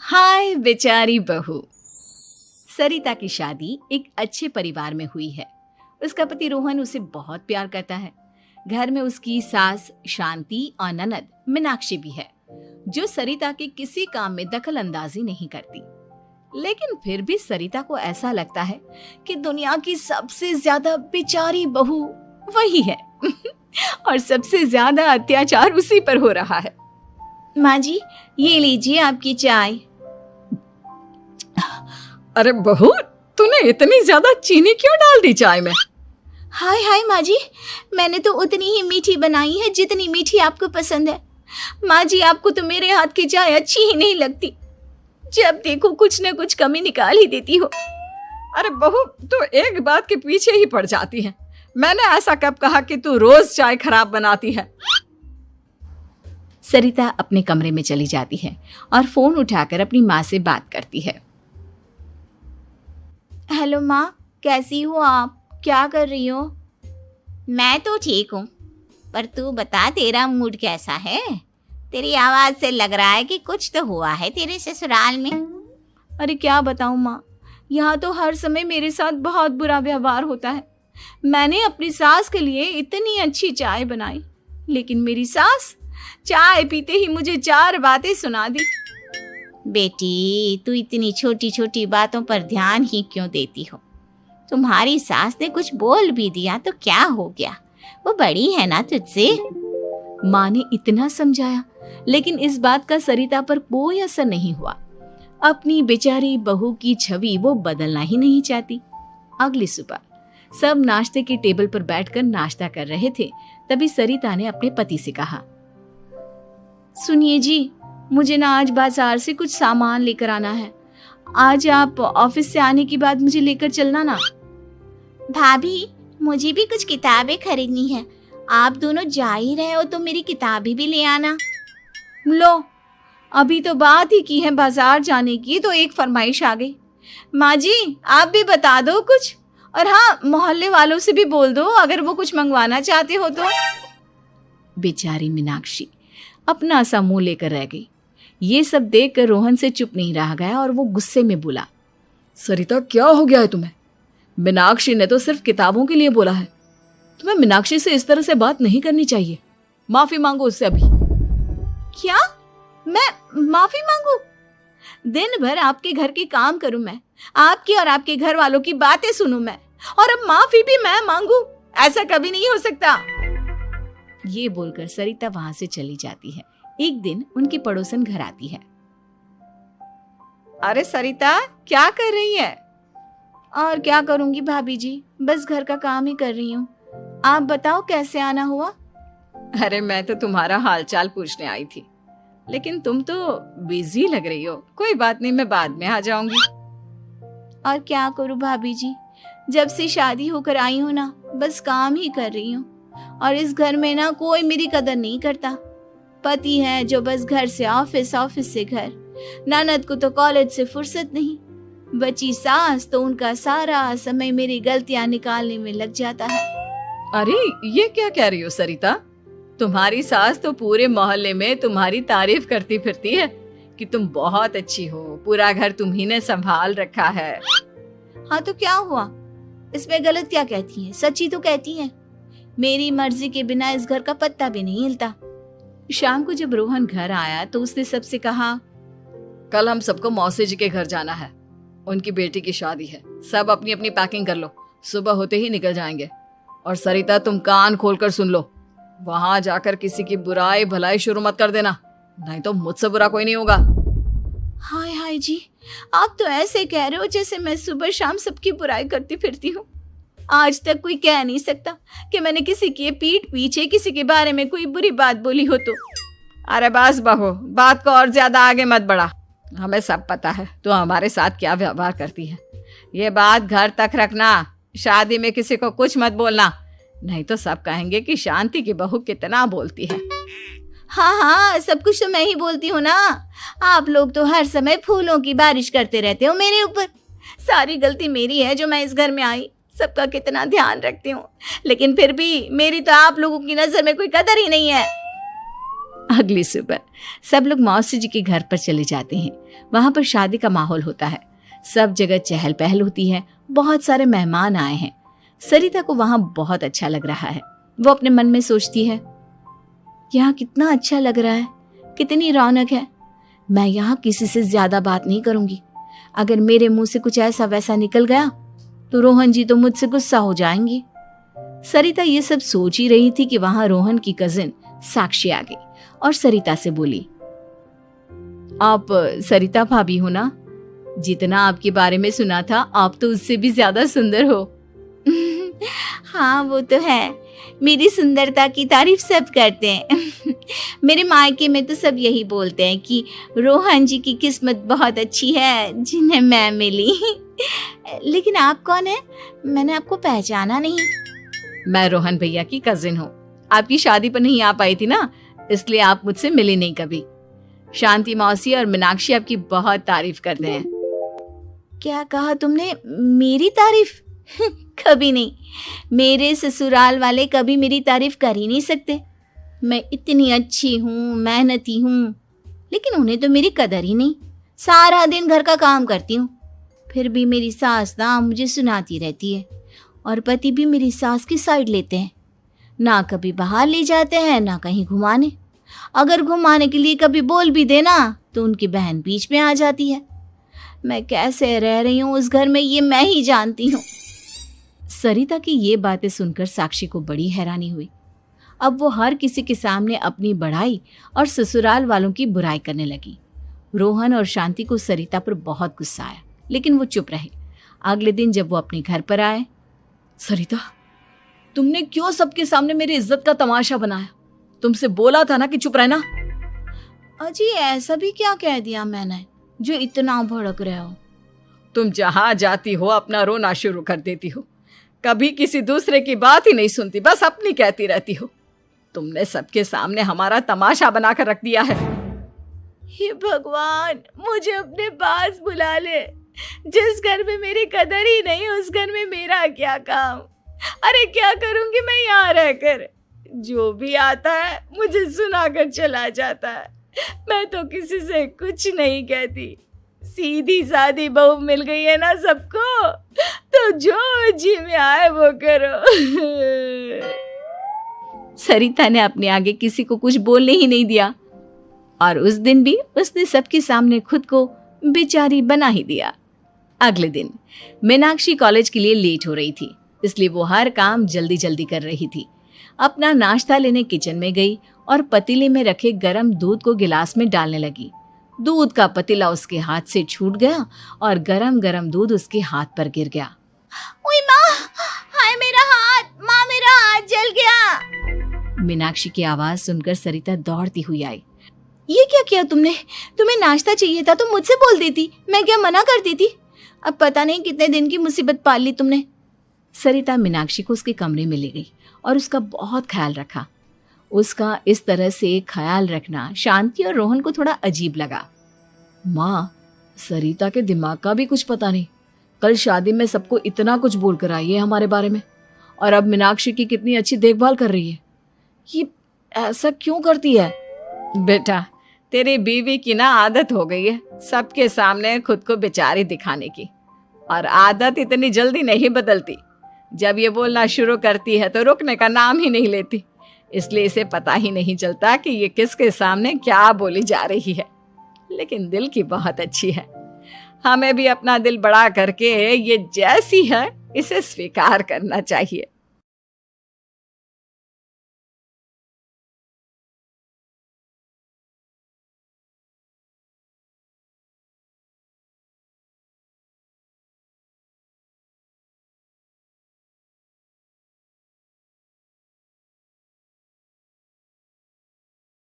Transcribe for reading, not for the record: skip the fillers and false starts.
हाय बेचारी बहू। सरिता की शादी एक अच्छे परिवार में हुई है। उसका पति रोहन उसे बहुत प्यार करता है। घर में उसकी सास शांति और ननद मीनाक्षी भी है, जो सरिता के किसी काम में दखल अंदाजी नहीं करती। लेकिन फिर भी सरिता को ऐसा लगता है कि दुनिया की सबसे ज्यादा बेचारी बहू वही है और सबसे ज्यादा अत्याचार उसी पर हो रहा है। माँ जी, ये लीजिए आपकी चाय। अरे बहू, तूने इतनी ज्यादा चीनी क्यों डाल दी चाय में? हाय हाय माँ जी, मैंने तो उतनी ही मीठी बनाई है जितनी मीठी आपको पसंद है। माँ जी, आपको तो मेरे हाथ की चाय अच्छी ही नहीं लगती। जब देखो कुछ न कुछ कमी निकाल ही देती हो। अरे बहू, तू एक बात के पीछे ही पड़ जाती है। मैंने ऐसा कब कहा कि तू रोज चाय खराब बनाती है? सरिता अपने कमरे में चली जाती है और फोन उठाकर अपनी माँ से बात करती है। हेलो माँ, कैसी हो आप? क्या कर रही हो? मैं तो ठीक हूँ, पर तू बता, तेरा मूड कैसा है? तेरी आवाज से लग रहा है कि कुछ तो हुआ है तेरे ससुराल में। अरे क्या बताऊँ माँ, यहाँ तो हर समय मेरे साथ बहुत बुरा व्यवहार होता है। मैंने अपनी सास के लिए इतनी अच्छी चाय बनाई, लेकिन मेरी सास चाय पीते ही मुझे 4 बातें सुना दी। बेटी, तू इतनी छोटी छोटी बातों पर ध्यान ही क्यों देती हो? तुम्हारी सास ने कुछ बोल भी दिया तो क्या हो गया? वो बड़ी है ना तुझसे। माँ ने इतना समझाया, लेकिन इस बात का सरिता पर कोई असर नहीं हुआ। अपनी बेचारी बहू की छवि वो बदलना ही नहीं चाहती। अगली सुबह सब नाश्ते की टेबल पर बैठकर नाश्ता कर रहे थे, तभी सरिता ने अपने पति से कहा, सुनिए जी, मुझे ना आज बाजार से कुछ सामान लेकर आना है। आज आप ऑफिस से आने के बाद मुझे लेकर चलना ना। भाभी, मुझे भी कुछ किताबें खरीदनी है। आप दोनों जा ही रहे हो तो मेरी किताबें भी ले आना। लो, अभी तो बात ही की है बाजार जाने की, तो एक फरमाइश आ गई। माँ जी, आप भी बता दो कुछ, और हाँ, मोहल्ले वालों से भी बोल दो अगर वो कुछ मंगवाना चाहते हो तो। बेचारी मीनाक्षी अपना सा मुंह लेकर रह गई। ये सब देखकर रोहन से चुप नहीं रह गया और वो गुस्से में बोला, सरिता, क्या हो गया है तुम्हें? मीनाक्षी ने तो सिर्फ किताबों के लिए बोला है। तुम्हें मीनाक्षी से इस तरह से बात नहीं करनी चाहिए। माफी मांगो उससे अभी। क्या? मैं माफी मांगू? दिन भर आपके घर के काम करूं मैं, आपकी और आपके घर वालों की बातें सुनूं मैं, और अब माफी भी मैं मांगू? ऐसा कभी नहीं हो सकता। ये बोलकर सरिता वहां से चली जाती है। एक दिन उनकी पड़ोसन घर आती है। अरे सरिता, क्या कर रही है? और क्या करूंगी भाभी जी, बस घर का काम ही कर रही हूँ। आप बताओ कैसे आना हुआ? अरे मैं तो तुम्हारा हालचाल पूछने आई थी, लेकिन तुम तो बिजी लग रही हो। कोई बात नहीं, मैं बाद में आ जाऊंगी। और क्या करूं भाभी जी, जब से शादी होकर आई हूँ ना, बस काम ही कर रही हूँ। और इस घर में ना कोई मेरी कदर नहीं करता। पति है जो बस घर से ऑफिस, ऑफिस से घर। ननद को तो कॉलेज से फुर्सत नहीं। बची सास तो उनका सारा समय मेरी गलतियां निकालने में लग जाता है। अरे ये क्या कह रही हो सरिता? तुम्हारी सास तो पूरे मोहल्ले में तुम्हारी तारीफ करती फिरती है कि तुम बहुत अच्छी हो, पूरा घर तुम्ही ने संभाल रखा है। हाँ तो क्या हुआ, इसमें गलत क्या कहती है? सच्ची तो कहती है। मेरी मर्जी के बिना इस घर का पत्ता भी नहीं हिलता। शाम को जब रोहन घर आया तो उसने सबसे कहा, कल हम सबको मौसी जी के घर जाना है। उनकी बेटी की शादी है। सब अपनी अपनी पैकिंग कर लो, सुबह होते ही निकल जाएंगे। और सरिता, तुम कान खोलकर सुन लो, वहां जाकर किसी की बुराई भलाई शुरू मत कर देना, नहीं तो मुझसे बुरा कोई नहीं होगा। हाय हाय जी, आप तो ऐसे कह रहे हो जैसे मैं सुबह शाम सबकी बुराई करती फिरती हूँ। आज तक कोई कह नहीं सकता कि मैंने किसी की पीठ पीछे किसी के बारे में कोई बुरी बात बोली हो तो। अरे बस बहू, बात को और ज्यादा आगे मत बढ़ा। हमें सब पता है तू हमारे साथ क्या व्यवहार करती है। ये बात घर तक रखना, शादी में किसी को कुछ मत बोलना, नहीं तो सब कहेंगे कि शांति की बहू कितना बोलती है। हाँ हाँ, सब कुछ तो मैं ही बोलती हूँ ना। आप लोग तो हर समय फूलों की बारिश करते रहते हो मेरे ऊपर। सारी गलती मेरी है जो मैं इस घर में आई। सबका कितना ध्यान रखती हूँ, लेकिन फिर भी मेरी तो आप लोगों की नजर में कोई कदर ही नहीं है। अगली सुबह सब लोग मौसी जी के घर पर चले जाते हैं। वहां पर शादी का माहौल होता है, सब जगह चहल पहल होती है, बहुत सारे मेहमान आए हैं। सरिता को वहां बहुत अच्छा लग रहा है। वो अपने मन में सोचती है, यहाँ कितना अच्छा लग रहा है, कितनी रौनक है। मैं यहाँ किसी से ज्यादा बात नहीं करूंगी। अगर मेरे मुंह से कुछ ऐसा वैसा निकल गया तो रोहन जी तो मुझसे गुस्सा हो जाएंगी। सरिता ये सब सोच ही रही थी कि वहां रोहन की कजिन साक्षी आ गई और सरिता से बोली, आप सरिता भाभी हो ना? जितना आपके बारे में सुना था आप तो उससे भी ज्यादा सुंदर हो। हाँ वो तो है, मेरी सुंदरता की तारीफ सब करते हैं। मेरे मायके में तो सब यही बोलते हैं कि रोहन जी की किस्मत बहुत अच्छी है जिन्हें मैं मिली। लेकिन आप कौन है? मैंने आपको पहचाना नहीं। मैं रोहन भैया की कजिन हूँ। आपकी शादी पर नहीं आ पाई थी ना, इसलिए आप मुझसे मिली नहीं कभी। शांति मौसी और मीनाक्षी आपकी बहुत तारीफ करते हैं। क्या कहा तुमने? मेरी तारीफ? कभी नहीं। मेरे ससुराल वाले कभी मेरी तारीफ कर ही नहीं सकते। मैं इतनी अच्छी हूँ, मेहनती हूँ, लेकिन उन्हें तो मेरी कदर ही नहीं। सारा दिन घर का काम करती हूँ, फिर भी मेरी सास ना मुझे सुनाती रहती है और पति भी मेरी सास की साइड लेते हैं। ना कभी बाहर ले जाते हैं ना कहीं घुमाने। अगर घुमाने के लिए कभी बोल भी देना तो उनकी बहन बीच में आ जाती है। मैं कैसे रह रही हूँ उस घर में ये मैं ही जानती हूँ। सरिता की ये बातें सुनकर साक्षी को बड़ी हैरानी हुई। अब वो हर किसी के सामने अपनी बढ़ाई और ससुराल वालों की बुराई करने लगी। रोहन और शांति को सरिता पर बहुत गुस्सा आया, लेकिन वो चुप रहे। अगले दिन जब वो अपने घर पर आए, सरिता, तुमने क्यों सबके सामने मेरी इज्जत का तमाशा बनाया? तुमसे बोला था ना कि चुप रहना। अजी ऐसा भी क्या कह दिया मैंने जो इतना भड़क रहे हो? तुम जहां जाती हो अपना रोना शुरू कर देती हो, कभी किसी दूसरे की बात ही नहीं सुनती, बस अपनी कहती रहती हो। तुमने सबके सामने हमारा तमाशा बनाकर रख दिया है। हे भगवान, मुझे अपने पास बुला ले। जिस घर में मेरी कदर ही नहीं उस घर में मेरा क्या काम? अरे क्या करूंगी मैं यहाँ रहकर? जो भी आता है मुझे सुनाकर चला जाता है। मैं तो किसी से कुछ नहीं कहती। सीधी सादी बहू मिल गई है ना सबको, तो जो जी में आए वो करो। सरिता ने अपने आगे किसी को कुछ बोलने ही नहीं दिया और उस दिन भी उसने सबके सामने खुद को बेचारी बना ही दिया। अगले दिन मीनाक्षी कॉलेज के लिए लेट हो रही थी, इसलिए वो हर काम जल्दी जल्दी कर रही थी। अपना नाश्ता लेने किचन में गई और पतीले में रखे गरम दूध को गिलास में डालने लगी। दूध का पतीला उसके हाथ से छूट गया और गरम गरम दूध उसके हाथ पर गिर गया। ओए माँ, हाय मेरा हाथ, माँ मेरा हाथ जल गया। मीनाक्षी की आवाज सुनकर सरिता दौड़ती हुई आई। ये क्या किया तुमने? तुम्हें नाश्ता चाहिए था तो मुझसे बोल देती, मैं क्या मना करती थी? अब पता नहीं कितने दिन की मुसीबत पाल ली तुमने। सरिता मीनाक्षी को उसके कमरे में ले गई और उसका बहुत ख्याल रखा। उसका इस तरह से ख्याल रखना शांति और रोहन को थोड़ा अजीब लगा। माँ, सरिता के दिमाग का भी कुछ पता नहीं। कल शादी में सबको इतना कुछ बोल कर आई है हमारे बारे में, और अब मीनाक्षी की कितनी अच्छी देखभाल कर रही है। ये ऐसा क्यों करती है? बेटा, तेरी बीवी की ना आदत हो गई है सबके सामने खुद को बेचारी दिखाने की, और आदत इतनी जल्दी नहीं बदलती। जब ये बोलना शुरू करती है तो रुकने का नाम ही नहीं लेती, इसलिए इसे पता ही नहीं चलता कि ये किसके सामने क्या बोली जा रही है। लेकिन दिल की बहुत अच्छी है। हमें भी अपना दिल बड़ा करके ये जैसी है इसे स्वीकार करना चाहिए।